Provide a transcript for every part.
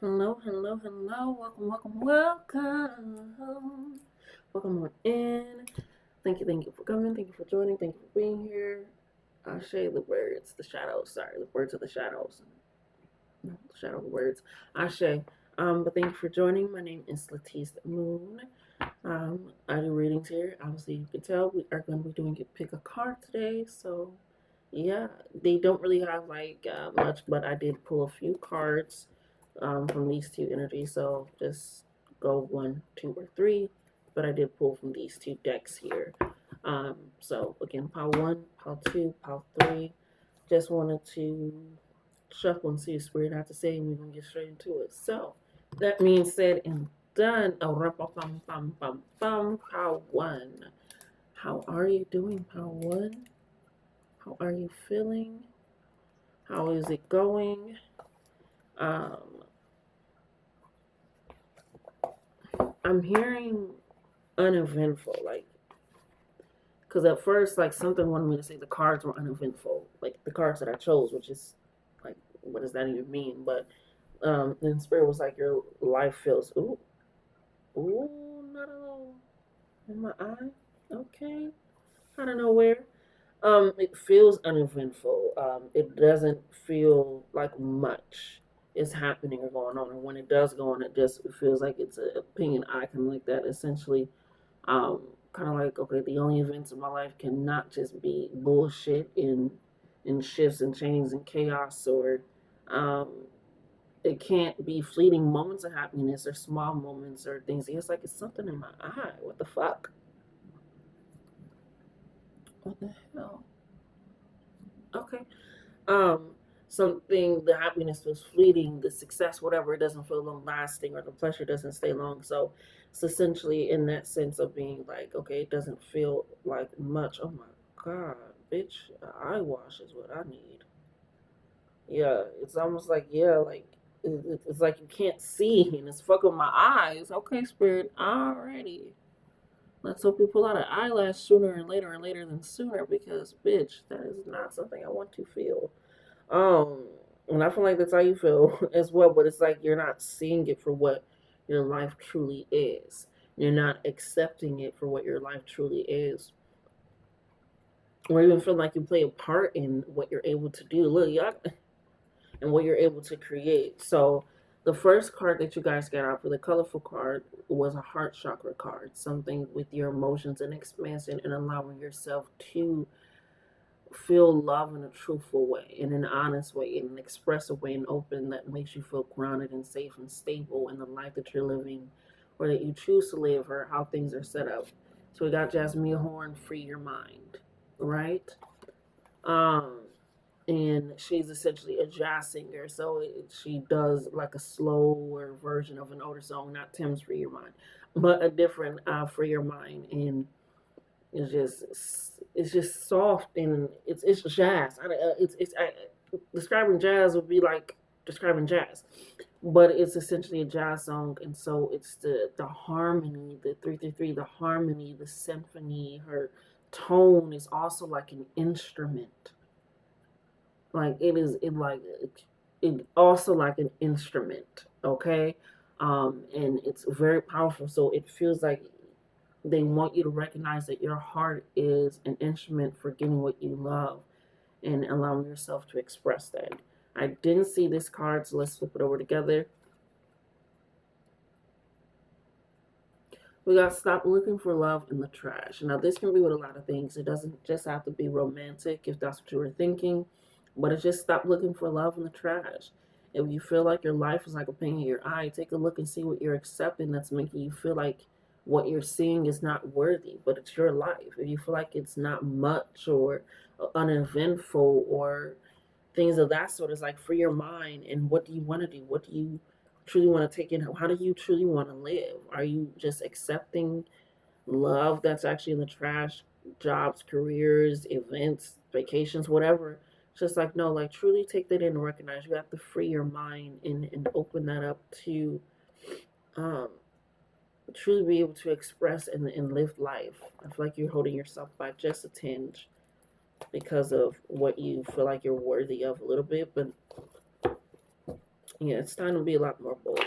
Hello, hello, hello. Welcome, welcome, welcome. Welcome on in. Thank you for coming. Thank you for joining. Thank you for being here. I shade the words, the shadows. Sorry, the words of the shadows. No, the shadow of the words. I shade. But thank you for joining. My name is Latisse Moon. I do readings here. Obviously, you can tell we are going to be doing a pick a card today. So, yeah, they don't really have like much, but I did pull a few cards from these two energies. So just go one, two, or three. But I did pull from these two decks here. So again, pile one, pile two, pile three. Just wanted to shuffle and see what Spirit had to say, and we're gonna get straight into it. So that being said and done. Pile one. How are you doing, pile one? How are you feeling? How is it going? Um, I'm hearing uneventful, like, because at first, like, something wanted me to say the cards were uneventful, like the cards that I chose, which is like, what does that even mean? But then Spirit was like, your life feels, ooh, not alone in my eye, okay, out of nowhere. It feels uneventful. It doesn't feel like much is happening or going on, and when it does go on, it just feels like it's an opinion icon like that. Essentially, kind of like, okay, the only events in my life cannot just be bullshit in shifts and changes and chaos, or um, it can't be fleeting moments of happiness or small moments or things. It's like it's something in my eye. What the fuck? What the hell? Okay. um Something, the happiness was fleeting, the success, whatever, it doesn't feel long lasting, or the pleasure doesn't stay long. So it's essentially in that sense of being like, okay, it doesn't feel like much. Oh my god, bitch, eye wash is what I need. Yeah, it's almost like, yeah, like it's like you can't see and it's fucking my eyes. Okay, Spirit, alrighty, let's hope you pull out an eyelash sooner and later than sooner, because bitch, that is not something I want to feel. Um, and I feel like that's how you feel as well, but it's like you're not seeing it for what your life truly is. You're not accepting it for what your life truly is, or even feel like you play a part in what you're able to do. Look, y'all, and what you're able to create. So, the first card that you guys got out for the colorful card was a heart chakra card, something with your emotions and expansion and allowing yourself to feel love in a truthful way, in an honest way, in an expressive way, and open, that makes you feel grounded and safe and stable in the life that you're living or that you choose to live, or how things are set up. So we got Jasmine Horn, Free Your Mind, right? Um, and she's essentially a jazz singer, so she does like a slower version of an older song, not Tim's Free Your Mind, but a different Free Your Mind. And it's just soft, and it's jazz. Describing jazz would be like describing jazz, but it's essentially a jazz song. And so it's the harmony, the 333, the harmony, the symphony. Her tone is also like an instrument. Like it also like an instrument. Okay, and it's very powerful. So it feels like they want you to recognize that your heart is an instrument for getting what you love and allowing yourself to express that. I didn't see this card, so let's flip it over together. We got to stop looking for love in the trash. Now, this can be with a lot of things. It doesn't just have to be romantic if that's what you were thinking, but it's just stop looking for love in the trash. If you feel like your life is like a pain in your eye, take a look and see what you're accepting that's making you feel like what you're seeing is not worthy, but it's your life. If you feel like it's not much or uneventful or things of that sort, it's like free your mind. And what do you want to do? What do you truly want to take in? How do you truly want to live? Are you just accepting love that's actually in the trash? Jobs, careers, events, vacations, whatever. It's just like, no, like truly take that in and recognize you have to free your mind and open that up to um, truly be able to express and live life. I feel like you're holding yourself back just a tinge because of what you feel like you're worthy of a little bit, but Yeah, it's time to be a lot more bold.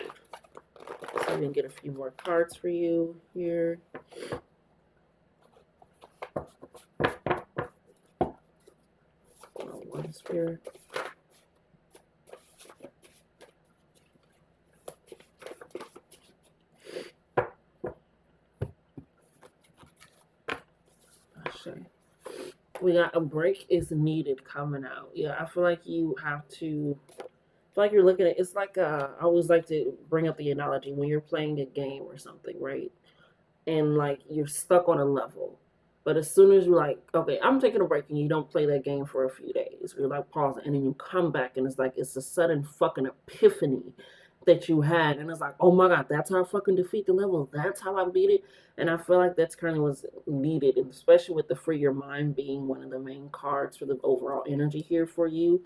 So we can get a few more cards for you here. One spirit. We got a break is needed coming out. Yeah, I feel like you have to. I feel like you're looking at it's like I always like to bring up the analogy when you're playing a game or something, right? And like you're stuck on a level. But as soon as you're like, okay, I'm taking a break and you don't play that game for a few days, you're like pausing and then you come back and it's like it's a sudden fucking epiphany that you had and it's like, oh my god, that's how I fucking defeat the level. That's how I beat it. And I feel like that's kind of what's needed, and especially with the free your mind being one of the main cards for the overall energy here for you.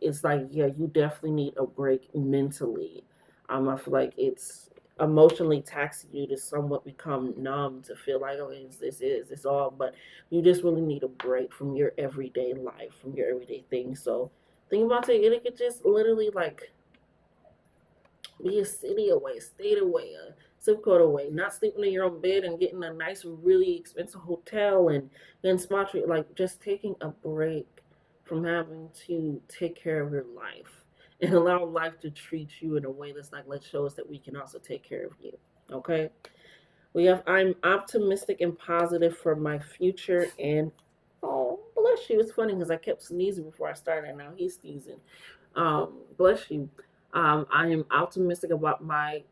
It's like, yeah, you definitely need a break mentally. I feel like it's emotionally taxing you to somewhat become numb to feel like, oh, it's all, but you just really need a break from your everyday life, from your everyday things. So think about it could just literally like be a city away, state away, a zip code away, not sleeping in your own bed and getting a nice, really expensive hotel and spot like just taking a break from having to take care of your life and allow life to treat you in a way that's like, let's show us that we can also take care of you. Okay. We have I'm optimistic and positive for my future and oh bless you. It's funny because I kept sneezing before I started and now he's sneezing. Bless you. I am optimistic about my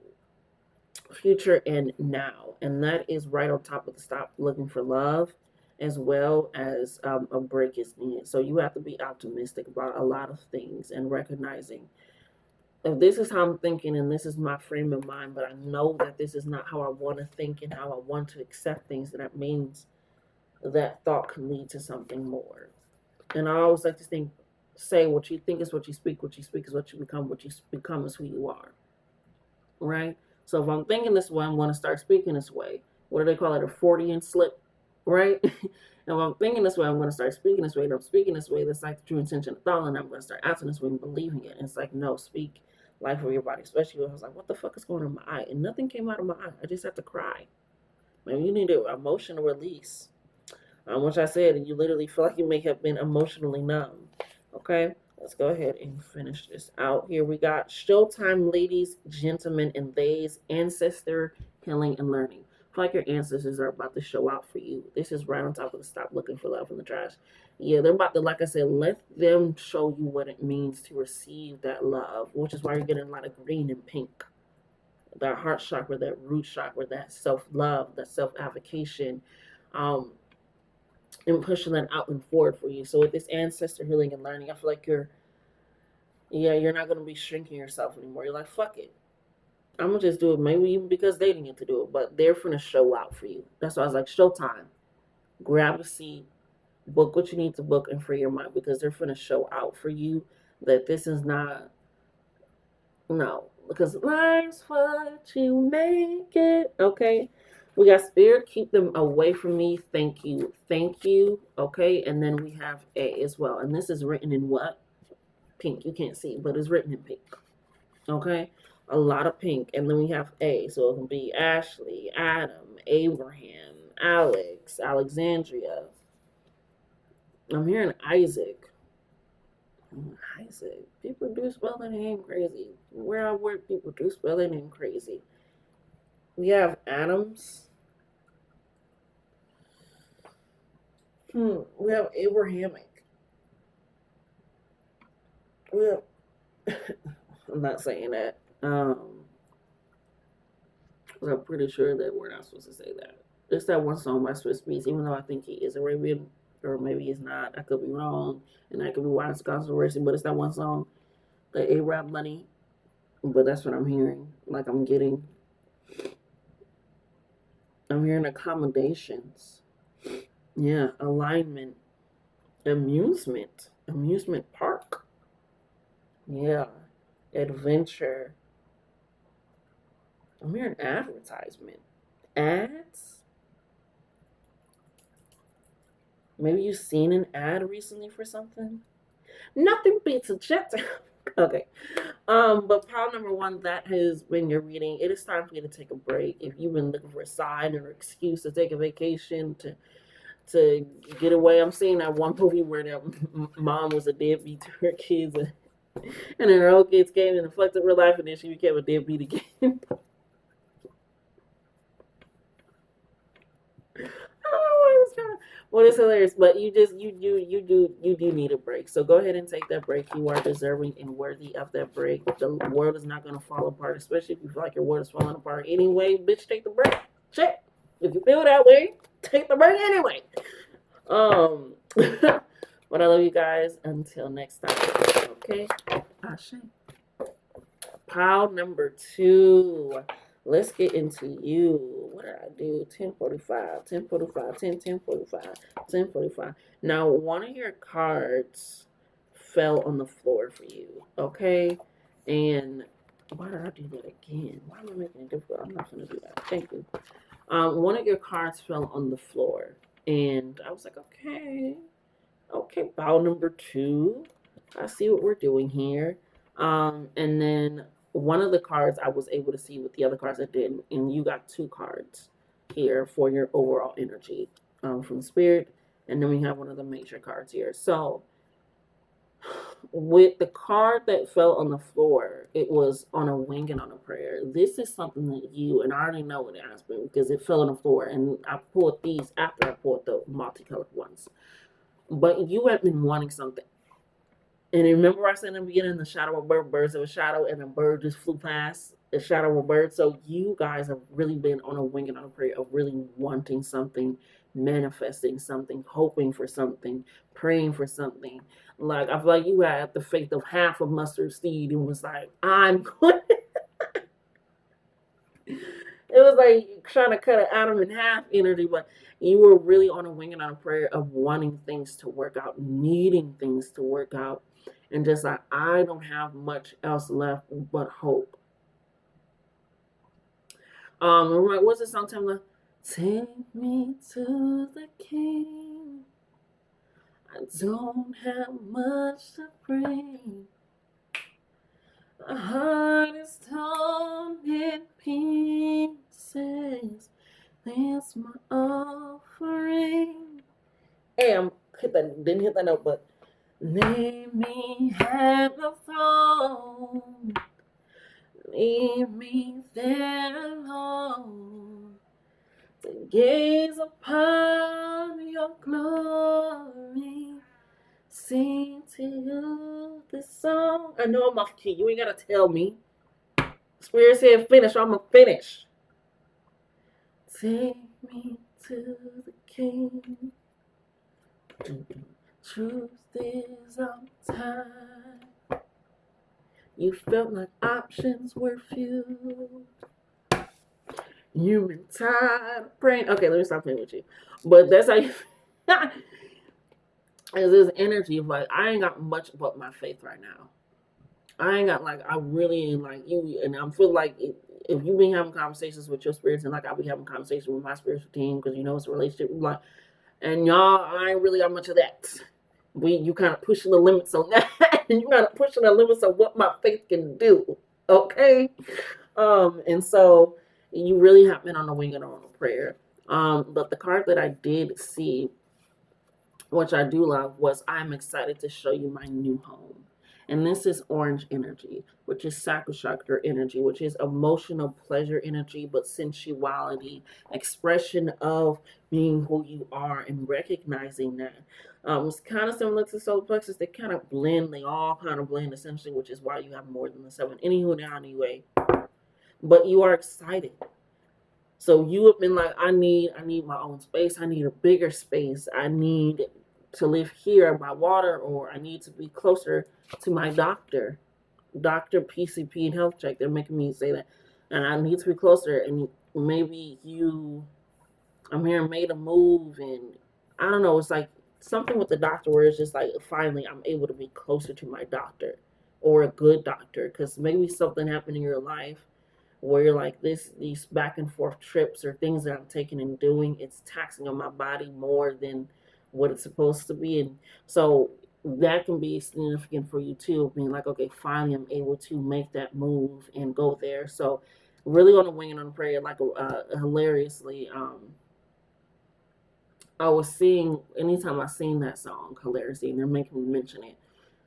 future and now, and that is right on top of the stop looking for love, as well as a break is needed. So you have to be optimistic about a lot of things and recognizing if this is how I'm thinking and this is my frame of mind, but I know that this is not how I want to think and how I want to accept things, that means that thought can lead to something more. And I always like to think, say what you think is what you speak is what you become is who you are. Right? So if I'm thinking this way, I'm going to start speaking this way. What do they call it? A Freudian slip, right? And if I'm thinking this way, I'm going to start speaking this way. And I'm speaking this way, that's like the true intention of thought, and I'm going to start acting this way and believing it. And it's like, no, speak life over your body. Especially when I was like, what the fuck is going on in my eye? And nothing came out of my eye. I just have to cry. Maybe you need an emotional release. Which I said, you literally feel like you may have been emotionally numb. Okay, let's go ahead and finish this out. Here we got Showtime, ladies, gentlemen, and theys, ancestor, healing, and learning. I feel like your ancestors are about to show out for you. This is right on top of the stop looking for love in the trash. Yeah, they're about to, like I said, let them show you what it means to receive that love, which is why you're getting a lot of green and pink. That heart chakra, that root chakra, that self love, that self avocation. Um, and pushing that out and forward for you. So with this ancestor healing and learning, I feel like you're not gonna be shrinking yourself anymore. You're like, fuck it. I'm gonna just do it. Maybe even because they didn't get to do it, but they're gonna show out for you. That's why I was like, showtime. Grab a seat, book what you need to book, and free your mind because they're gonna show out for you that this is not no, because life's what you make it. Okay. We got spirit, keep them away from me. Thank you. Thank you. Okay. And then we have A as well. And this is written in what? Pink. You can't see, but it's written in pink. Okay. A lot of pink. And then we have A. So it can be Ashley, Adam, Abraham, Alex, Alexandria. I'm hearing Isaac. Isaac. People do spell their name crazy. Where I work, people do spell their name crazy. We have Adams. We have Abrahamic. We have. I'm not saying that. I'm pretty sure that we're not supposed to say that. It's that one song by Swiss Beats, even though I think he is Arabian, or maybe he's not. I could be wrong, and that could be why it's controversy. But it's that one song, the Arab money. But that's what I'm hearing. Like I'm hearing accommodations. Yeah, alignment, amusement park. Yeah, adventure. I'm hearing advertisement. Ads? Maybe you've seen an ad recently for something? Nothing beats a jet. Okay. But pile number one, that has been your reading. It is time for you to take a break. If you've been looking for a sign or excuse to take a vacation, to get away. I'm seeing that one movie where that mom was a deadbeat to her kids, and then her own kids came and reflected real life, and then she became a deadbeat again. Well, it's hilarious, but you do need a break. So go ahead and take that break. You are deserving and worthy of that break. The world is not going to fall apart, especially if you feel like your world is falling apart anyway. Bitch, take the break. Check. If you feel that way, take the break anyway. Um, but I love you guys. Until next time. Okay. Ashe. Pile number two. Let's get into you. What did I do? 10:45, 10:45, 10:45, 10:45. Now, one of your cards fell on the floor for you. Okay. And why did I do that again? Why am I making it difficult? I'm not going to do that. Thank you. One of your cards fell on the floor. And I was like, okay, pile number two. I see what we're doing here. And then one of the cards I was able to see with the other cards I didn't, and you got two cards here for your overall energy from Spirit, and then we have one of the major cards here. So with the card that fell on the floor, it was on a wing and on a prayer. This is something that you, and I already know what it has been because it fell on the floor, and I pulled these after I pulled the multicolored ones. But you have been wanting something. And remember I said in the beginning, the shadow of a bird, birds of a shadow, and a bird just flew past the shadow of a bird. So you guys have really been on a wing and on a prayer of really wanting something, manifesting something, hoping for something, praying for something. Like I feel like you had the faith of half of mustard seed and was like, I'm going. It was like trying to cut an atom in half energy, but you were really on a wing and on a prayer of wanting things to work out, needing things to work out, and just like, I don't have much else left but hope. What's the song? Like, take me to the king. I don't have much to bring. My heart is torn in pieces. That's my offering. Hey, didn't hit that note, but lay me at the throne. Leave me there alone to gaze upon your glory. Sing to you this song. I know I'm off key. You ain't gotta tell me. Spirit said finish. I'm gonna finish. Take me to the king. Truth is I'm tired. You felt like options were few. You've been tired of praying. Okay, let me stop playing with you. But that's how you. There's this energy of like, I ain't got much but my faith right now. I ain't got like, I really ain't like you, and I feel like if you've been having conversations with your spirits, and like I'll be having conversations with my spiritual team because you know it's a relationship, like, and y'all, I ain't really got much of that. You kind of pushing the limits on that, and you kind of pushing the limits of what my faith can do. Okay, and so you really have been on the wing and on a prayer. But the card that I did see, which I do love, was I'm excited to show you my new home. And this is orange energy, which is sacral chakra energy, which is emotional pleasure energy, but sensuality, expression of being who you are and recognizing that. It's kind of similar to solar plexus. They kind of blend. They all kind of blend essentially, which is why you have more than the seven. Anywho, now anyway. But you are excited. So you have been like, I need my own space. I need a bigger space. I need to live here by water, or I need to be closer to my doctor, PCP and health check. They're making me say that, and I need to be closer. And maybe I'm here, made a move, and I don't know. It's like something with the doctor where it's just like finally I'm able to be closer to my doctor or a good doctor, because maybe something happened in your life where you're like these back and forth trips or things that I'm taking and doing, it's taxing on my body more than what it's supposed to be. And so that can be significant for you too, being like, okay, finally I'm able to make that move and go there. So really on a wing and on a prayer, like hilariously, I was seeing anytime I sing that song, hilariously, and they're making me mention it.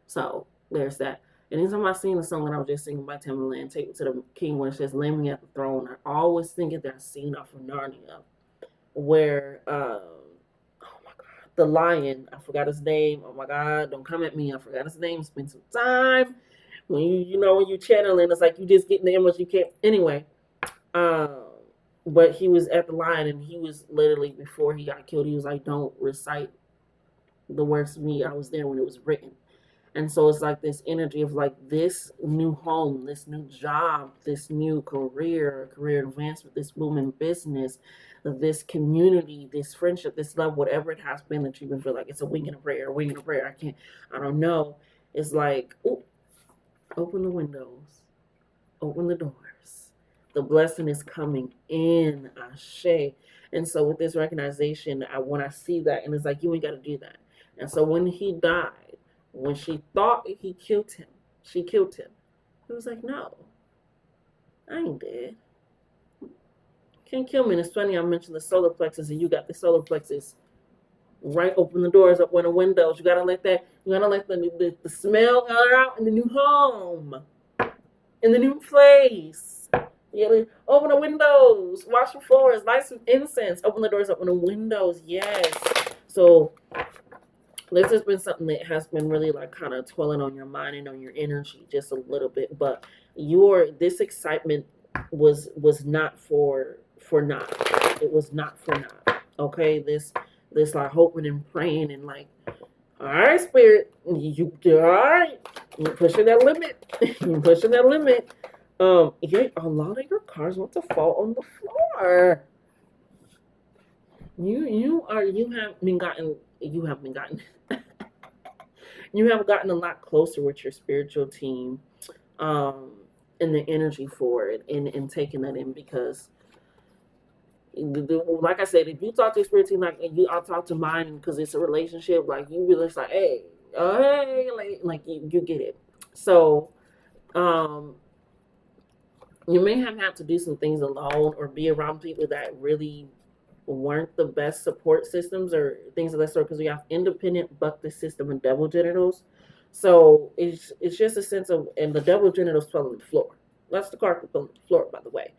So there's that. Anytime I sing the song that I was just singing by Timberland, Take Me to the King, where it says, lay me at the throne, I always think of that scene off of Narnia where oh my god, the lion, I forgot his name. Oh my god, don't come at me. I forgot his name. Spend some time when when you channeling, it's like you just getting the image. You can't anyway. Um, but he was at the lion, and he was literally before he got killed. He was like, "Don't recite the words to me. I was there when it was written." And so it's like this energy of like this new home, this new job, this new career advancement, this booming business, this community, this friendship, this love, whatever it has been that you've been feeling like it's a wing and a wing and a prayer. I don't know. It's like, ooh, open the windows, open the doors. The blessing is coming in, Ashe. And so with this recognition, when I see that, and it's like, you ain't got to do that. And so when he died, when she thought he killed him, she killed him. He was like, no, I ain't dead. Can't kill me. And it's funny, I mentioned the solar plexus, and you got the solar plexus right. Open the doors, open the windows. You gotta let the smell out in the new home, in the new place. You gotta open the windows, wash the floors, light some incense, open the doors, open the windows. Yes. So this has been something that has been really like kind of toiling on your mind and on your energy just a little bit. But this excitement was not for not. It was not for not. Okay, this like hoping and praying and like, all right, spirit, you all right? You're pushing that limit. You're pushing that limit. Yeah, a lot of your cars want to fall on the floor. You have been gotten you have gotten a lot closer with your spiritual team, um, and the energy for it and taking that in because like I said, if you talk to your spirit team like I'll talk to mine because it's a relationship, like you really just like, hey, hey, like you get it. So um you may have had to do some things alone or be around people that really weren't the best support systems or things of that sort because we have independent buck the system and devil genitals. So it's just a sense of, and the devil genitals fell on the floor. That's the carpet fell on the floor, by the way.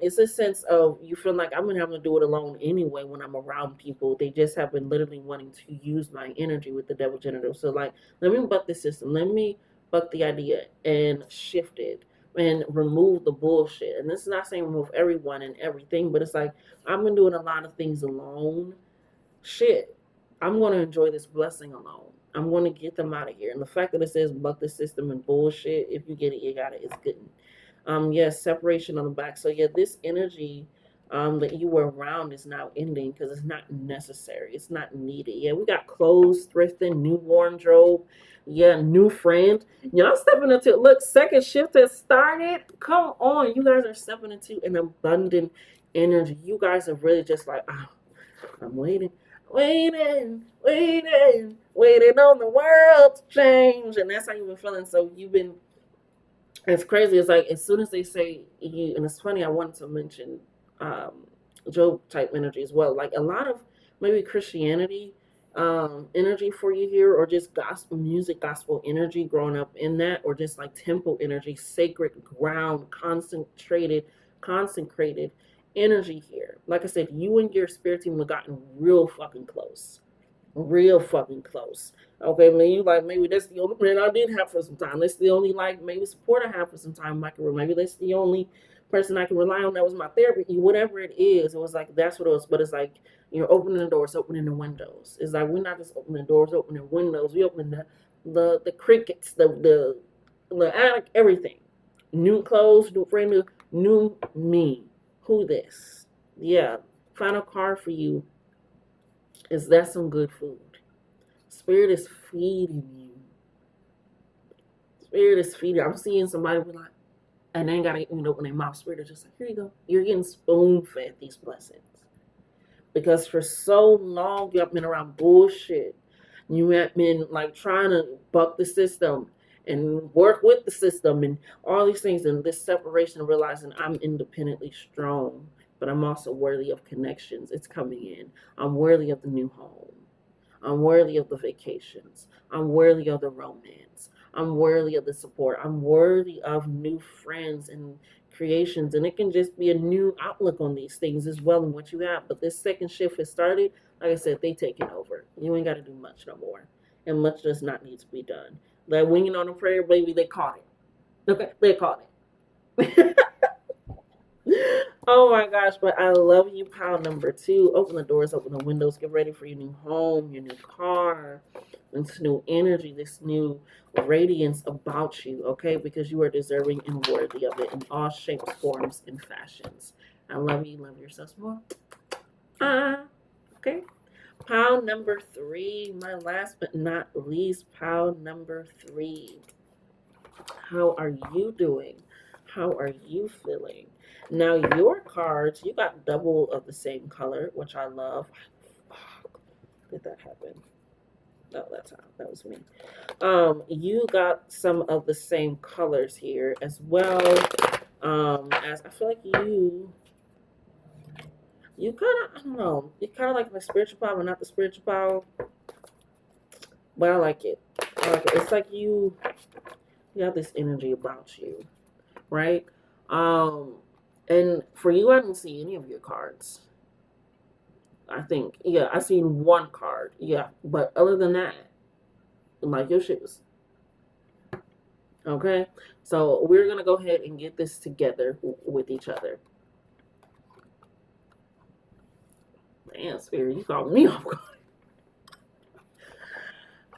It's a sense of you feel like I'm gonna have to do it alone anyway when I'm around people. They just have been literally wanting to use my energy with the devil genital. So like, let me buck the system. Let me buck the idea and shift it and remove the bullshit. And this is not saying remove everyone and everything, but it's like I've been doing a lot of things alone. Shit, I'm gonna enjoy this blessing alone. I'm gonna get them out of here. And the fact that it says buck the system and bullshit, if you get it, you got it. It's good. Yes, separation on the back. So yeah, this energy that you were around is now ending because it's not necessary. It's not needed. Yeah, we got clothes, thrifting, new wardrobe. Yeah, new friend. Y'all stepping into, look, second shift has started. Come on, you guys are stepping into an abundant energy. You guys are really just like, oh, I'm waiting, waiting on the world to change. And that's how you've been feeling. So you've been, it's crazy. It's like as soon as they say you, and it's funny. I wanted to mention um, Job type energy as well. Like a lot of maybe Christianity energy for you here, or just gospel music, gospel energy, growing up in that, or just like temple energy, sacred ground, consecrated energy here. Like I said, you and your spirit team have gotten real fucking close. Okay, maybe that's the only man I did have for some time. That's the only maybe support I have for some time in my career. Maybe that's the only person I can rely on that was my therapy. Whatever it is, it was like that's what it was. But it's like you're opening the doors, opening the windows. It's like we're not just opening doors, opening windows. We open the crickets, the attic, everything. New clothes, new friend, new me. Who this? Yeah. Final card for you is that some good food. Spirit is feeding you. Spirit is feeding. I'm seeing somebody be like, and they ain't gotta even open their mouth. Spirit is just like, here you go. You're getting spoon fed these blessings. Because for so long you have been around bullshit. You have been like trying to buck the system and work with the system and all these things. And this separation of realizing I'm independently strong, but I'm also worthy of connections. It's coming in. I'm worthy of the new home. I'm worthy of the vacations. I'm worthy of the romance. I'm worthy of the support. I'm worthy of new friends and creations. And it can just be a new outlook on these things as well and what you have. But this second shift has started. Like I said, they taking over. You ain't got to do much no more. And much does not need to be done. Like winging on a prayer, baby, they caught it. Okay, they caught it. Oh my gosh, but I love you, pile number two. Open the doors, open the windows, get ready for your new home, your new car, this new energy, this new radiance about you, okay? Because you are deserving and worthy of it in all shapes, forms, and fashions. I love you, love yourself more. Okay. Pile number three, my last but not least, pile number three. How are you doing? How are you feeling? Now, your cards, you got double of the same color, which I love. Did that happen? No, that's not. That was me. You got some of the same colors here as well. As I feel like you kind of, I don't know, you kind of like the spiritual power, but not the spiritual power. But I like it. I like it. It's like you have this energy about you, right? Um, and for you, I didn't see any of your cards. I think, yeah, I seen one card, yeah, but other than that, like your shit was okay. So we're gonna go ahead and get this together with each other. Damn, spirit, you called me off guard.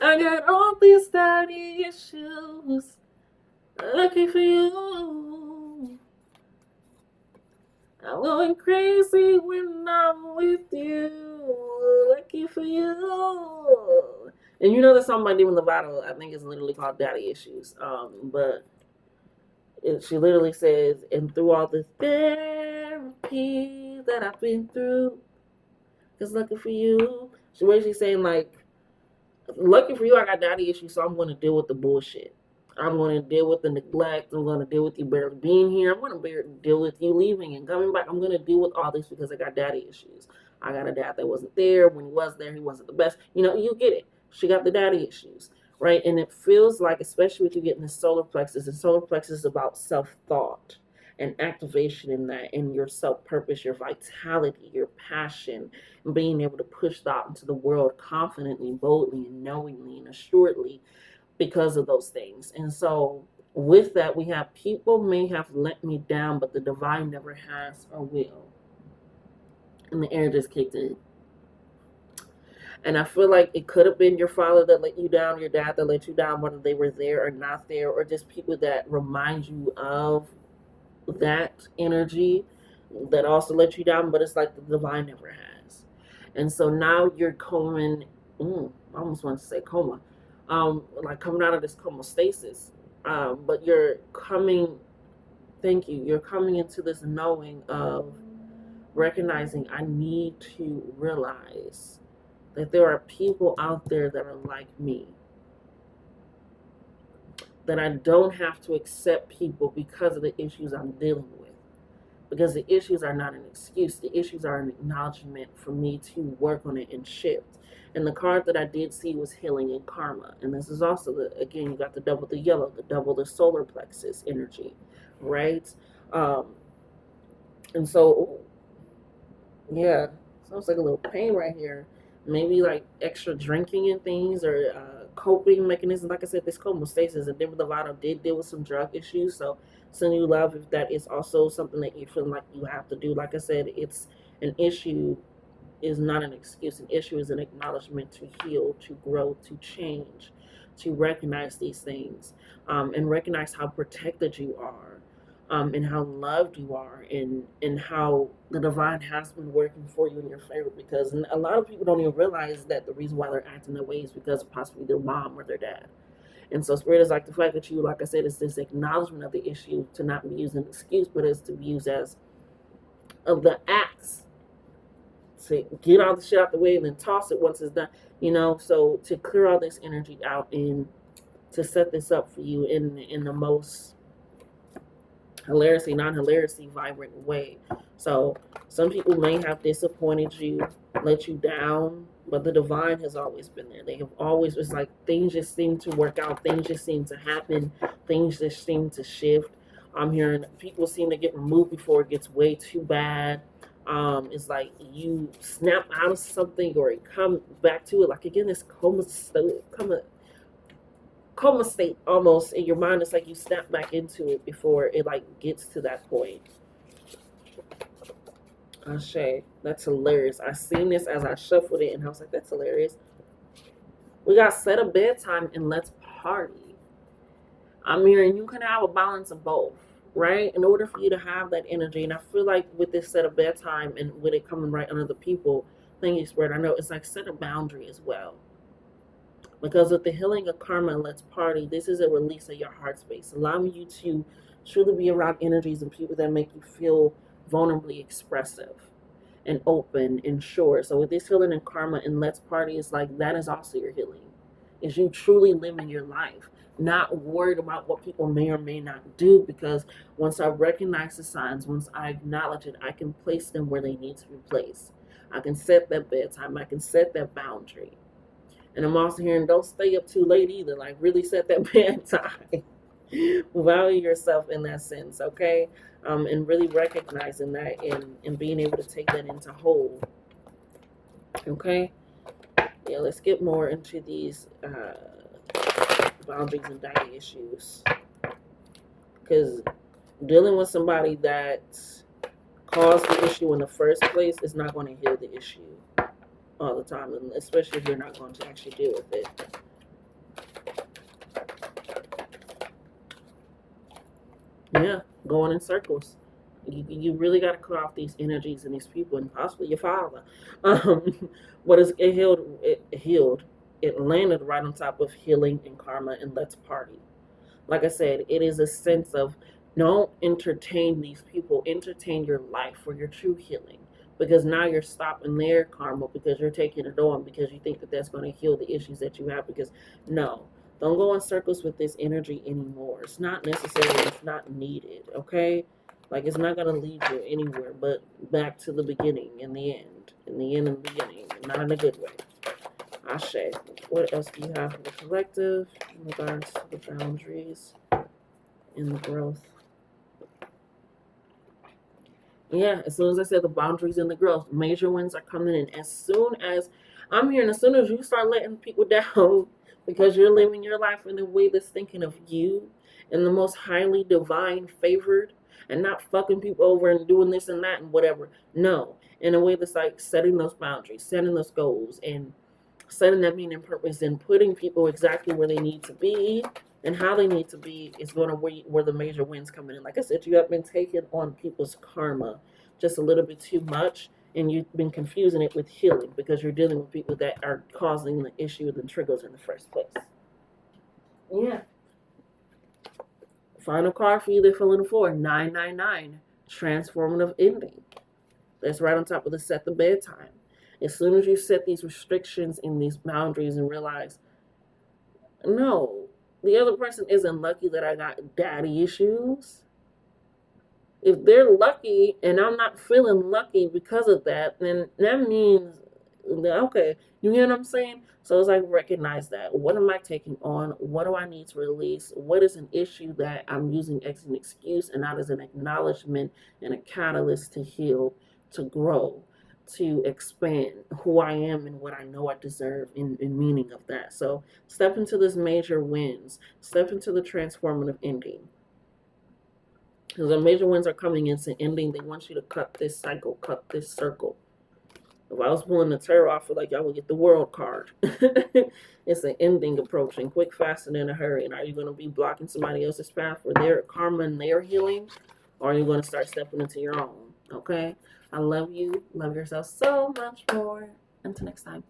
I got all these daddy issues. Lucky for you. I'm going crazy when I'm with you. Lucky for you. And you know the song by Demi Lovato, I think it's literally called Daddy Issues. But she literally says, and through all the therapy that I've been through, it's lucky for you. She basically saying like, lucky for you, I got daddy issues, so I'm going to deal with the bullshit. I'm going to deal with the neglect. I'm going to deal with you barely being here. I'm going to deal with you leaving and coming back. I'm going to deal with all this because I got daddy issues. I got a dad that wasn't there. When he was there, he wasn't the best. You know, you get it. She got the daddy issues, right? And it feels like, especially with you getting the solar plexus, and solar plexus is about self-thought and activation in that, and your self-purpose, your vitality, your passion, and being able to push that into the world confidently, boldly, and knowingly and assuredly because of those things. And so with that, we have people may have let me down, but the divine never has or will. And the air just kicked in. And I feel like it could have been your father that let you down, your dad that let you down, whether they were there or not there, or just people that remind you of that energy that also let you down, but it's like the divine never has. And so now you're coming, I almost want to say coma, like coming out of this comostasis. But you're coming, thank you, you're coming into this knowing of recognizing I need to realize that there are people out there that are like me. That I don't have to accept people because of the issues I'm dealing with. Because the issues are not an excuse. The issues are an acknowledgement for me to work on it and shift. And the card that I did see was healing and karma. And this is also, again, you got the double the yellow, the double the solar plexus energy, right? And so, yeah, sounds like a little pain right here. Maybe like extra drinking and things or coping mechanisms. Like I said, this homeostasis and Demi Lovato did deal with some drug issues. So send you love if that is also something that you feel like you have to do. Like I said, it's an issue is not an excuse. An issue is an acknowledgement to heal, to grow, to change, to recognize these things, and recognize how protected you are, and how loved you are, and how the divine has been working for you in your favor. Because a lot of people don't even realize that the reason why they're acting that way is because of possibly their mom or their dad. And so spirit is like the fact that you, like I said, is this acknowledgement of the issue to not be used as an excuse, but is to be used as of the acts to get all the shit out the way and then toss it once it's done. So to clear all this energy out and to set this up for you in the most hilariously, non-hilariously vibrant way. So some people may have disappointed you, let you down, but the divine has always been there. They have always, it's like things just seem to work out, things just seem to happen, things just seem to shift. I'm hearing people seem to get removed before it gets way too bad. It's like you snap out of something or it come back to it. Like again, this coma state almost in your mind. It's like you snap back into it before it like gets to that point. Ashe, that's hilarious. I seen this as I shuffled it and I was like, that's hilarious. We got set a bedtime and let's party. I'm hearing you can have a balance of both, right? In order for you to have that energy, and I feel like with this set of bedtime and with it coming right under the people, thank you, Spirit. I know it's like set a boundary as well. Because with the healing of karma and let's party, this is a release of your heart space, allowing you to truly be around energies and people that make you feel vulnerably expressive and open and sure. So with this healing and karma and let's party, it's like that is also your healing. Is you truly living your life, not worried about what people may or may not do, because once I recognize the signs, once I acknowledge it, I can place them where they need to be placed. I can set that bedtime. I can set that boundary. And I'm also hearing don't stay up too late either. Like really set that bedtime. Value yourself in that sense, okay? And really recognizing that and being able to take that into whole. Okay? Yeah, let's get more into these boundaries and daddy issues. Because dealing with somebody that caused the issue in the first place is not going to heal the issue all the time, and especially if you're not going to actually deal with it. Yeah, going in circles. You really got to clear off these energies and these people, and possibly your father. But it healed. It landed right on top of healing and karma and let's party. Like I said, it is a sense of don't entertain these people. Entertain your life for your true healing. Because now you're stopping their karma because you're taking it on because you think that that's going to heal the issues that you have. Because no, don't go in circles with this energy anymore. It's not necessary. It's not needed. Okay, like it's not going to lead you anywhere but back to the beginning and the end. In the end and the beginning, not in a good way. Ashe. What else do you have for the collective in regards to the boundaries and the growth? Yeah, as soon as I said the boundaries and the growth, major wins are coming in. As soon as I'm hearing, as soon as you start letting people down because you're living your life in a way that's thinking of you and the most highly divine favored and not fucking people over and doing this and that and whatever. No, in a way that's like setting those boundaries, setting those goals, and setting that meaning and purpose and putting people exactly where they need to be and how they need to be is going to where the major wins coming in. Like I said, you have been taking on people's karma just a little bit too much, and you've been confusing it with healing because you're dealing with people that are causing the issue and the triggers in the first place. Yeah. Final card for you, they're filling the floor. 999, transformative ending. That's right on top of the set the bedtime. As soon as you set these restrictions and these boundaries and realize, no, the other person isn't lucky that I got daddy issues. If they're lucky and I'm not feeling lucky because of that, then that means, okay, you hear what I'm saying? So it's like recognize that. What am I taking on? What do I need to release? What is an issue that I'm using as an excuse and not as an acknowledgement and a catalyst to heal, to grow, to expand who I am and what I know I deserve in meaning of that. So step into this major wins. Step into the transformative ending. Because the major wins are coming into ending. They want you to cut this cycle, cut this circle. If I was pulling the tarot, I feel like y'all would get the world card. It's an ending approaching, quick, fast, and in a hurry. And are you going to be blocking somebody else's path for their karma and their healing? Or are you going to start stepping into your own? Okay? I love you. Love yourself so much more. Until next time.